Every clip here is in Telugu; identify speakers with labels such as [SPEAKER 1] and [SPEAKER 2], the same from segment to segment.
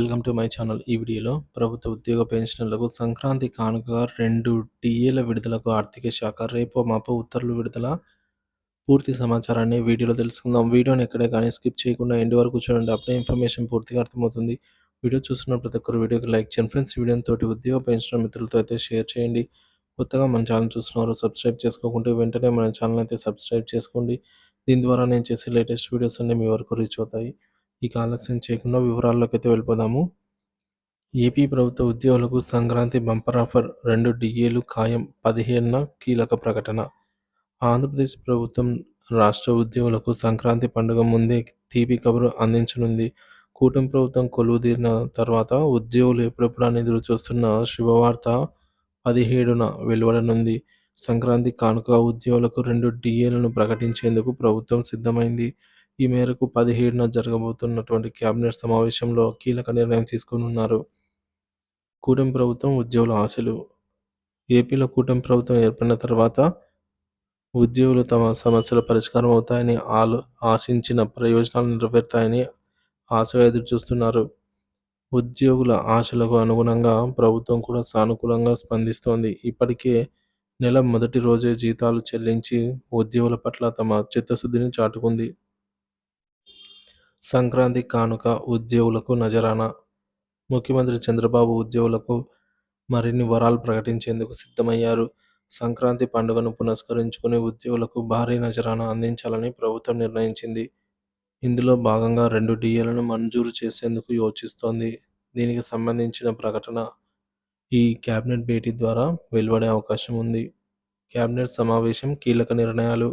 [SPEAKER 1] Welcome to my channel. ఈ వీడియోలో ప్రభుత్వ ఉద్యోగ పెన్షనర్లకు సంక్రాంతి కానుకగా 2 డిఏల విడుదలకు ఆర్థిక శాఖ రేపో మాపో ఉత్తర్వులు విడుదల. పూర్తి సమాచారాన్ని వీడియోలో తెలుసుకుందాం. వీడియోని ఎక్కడే కానీ స్కిప్ చేయకుండా ఎండ్ వరకు చూడండి. అప్పుడే ఇన్ఫర్మేషన్ పూర్తిగా అర్థమవుతుంది. వీడియో చూస్తున్న ప్రతి ఒక్కరు వీడియోకి లైక్ చేయండి ఫ్రెండ్స్. వీడియోని తోటి ఉద్యోగ పెన్షనర్ మిత్రులతో అయితే షేర్ చేయండి. కొత్తగా మన ఛానల్ చూస్తున్నారు సబ్స్క్రైబ్ చేసుకోకుంటే వెంటనే మన ఛానల్ అయితే సబ్స్క్రైబ్ చేసుకోండి. దీని ద్వారా నేను చేసే లేటెస్ట్ వీడియోస్ అన్నీ మీ వరకు రీచ్ అవుతాయి. ఇక ఆలస్యం చేయకుండా వివరాల్లోకి అయితే వెళ్ళిపోదాము. ఏపీ ప్రభుత్వ ఉద్యోగులకు సంక్రాంతి బంపర్ ఆఫర్ 2 డిఏలు ఖాయం 17న కీలక ప్రకటన. ఆంధ్రప్రదేశ్ ప్రభుత్వం రాష్ట్ర ఉద్యోగులకు సంక్రాంతి పండుగ ముందే తీపి కబురు అందించనుంది. కూటమి ప్రభుత్వం కొలువుదీరిన తర్వాత ఉద్యోగులు ఎప్పుడెప్పుడని ఎదురు చూస్తున్న శుభవార్త 17న వెలువడనుంది. సంక్రాంతి కానుక ఉద్యోగులకు 2 డిఏలను ప్రకటించేందుకు ప్రభుత్వం సిద్ధమైంది. ఈ మేరకు 17న జరగబోతున్నటువంటి కేబినెట్ సమావేశంలో కీలక నిర్ణయం తీసుకోనున్నారు. కూటమి ప్రభుత్వం ఉద్యోగుల ఆశలు. ఏపీలో కూటమి ప్రభుత్వం ఏర్పడిన తర్వాత ఉద్యోగులు తమ సమస్యలు పరిష్కారం అవుతాయని ఆశించిన ప్రయోజనాలు నెరవేరుతాయని ఆశగా ఎదురుచూస్తున్నారు. ఉద్యోగుల ఆశలకు అనుగుణంగా ప్రభుత్వం కూడా సానుకూలంగా స్పందిస్తోంది. ఇప్పటికే నెల మొదటి రోజే జీతాలు చెల్లించి ఉద్యోగుల పట్ల తమ చిత్తశుద్ధిని చాటుకుంది. సంక్రాంతి కానుక ఉద్యోగులకు నజరానా. ముఖ్యమంత్రి చంద్రబాబు ఉద్యోగులకు మరిన్ని వరాలు ప్రకటించేందుకు సిద్ధమయ్యారు. సంక్రాంతి పండుగను పురస్కరించుకుని ఉద్యోగులకు భారీ నజరానా అందించాలని ప్రభుత్వం నిర్ణయించింది. ఇందులో భాగంగా 2 డిఏలను మంజూరు చేసేందుకు యోచిస్తోంది. దీనికి సంబంధించిన ప్రకటన ఈ కేబినెట్ భేటీ ద్వారా వెలువడే అవకాశం ఉంది. కేబినెట్ సమావేశం కీలక నిర్ణయాలు.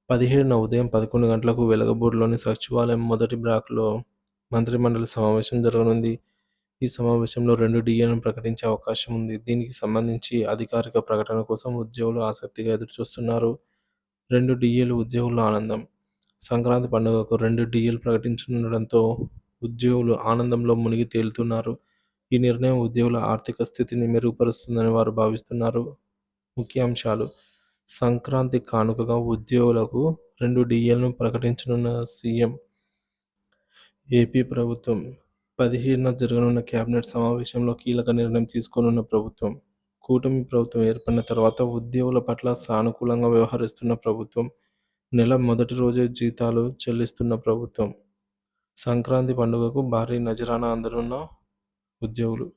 [SPEAKER 1] 17న ఉదయం 11 గంటలకు వెలగపూడిలోని సచివాలయం మొదటి బ్లాక్లో మంత్రిమండలి సమావేశం జరగనుంది. ఈ సమావేశంలో 2 డిఏలను ప్రకటించే అవకాశం ఉంది. దీనికి సంబంధించి అధికారిక ప్రకటన కోసం ఉద్యోగులు ఆసక్తిగా ఎదురుచూస్తున్నారు. 2 డిఏలు ఉద్యోగుల్లో ఆనందం. సంక్రాంతి పండుగకు 2 డిఏలు ప్రకటించనుండడంతో ఉద్యోగులు ఆనందంలో మునిగి తేలుతున్నారు. ఈ నిర్ణయం ఉద్యోగుల ఆర్థిక స్థితిని మెరుగుపరుస్తుందని వారు భావిస్తున్నారు. ముఖ్యాంశాలు. సంక్రాంతి కానుకగా ఉద్యోగులకు 2 డిఏలను ప్రకటించనున్న సీఎం. ఏపీ ప్రభుత్వం 17న జరగనున్న కేబినెట్ సమావేశంలో కీలక నిర్ణయం తీసుకోనున్న ప్రభుత్వం. కూటమి ప్రభుత్వం ఏర్పడిన తర్వాత ఉద్యోగుల పట్ల సానుకూలంగా వ్యవహరిస్తున్న ప్రభుత్వం. నెల మొదటి రోజే జీతాలు చెల్లిస్తున్న ప్రభుత్వం. సంక్రాంతి పండుగకు భారీ నజరానా అందనున్న ఉద్యోగులు.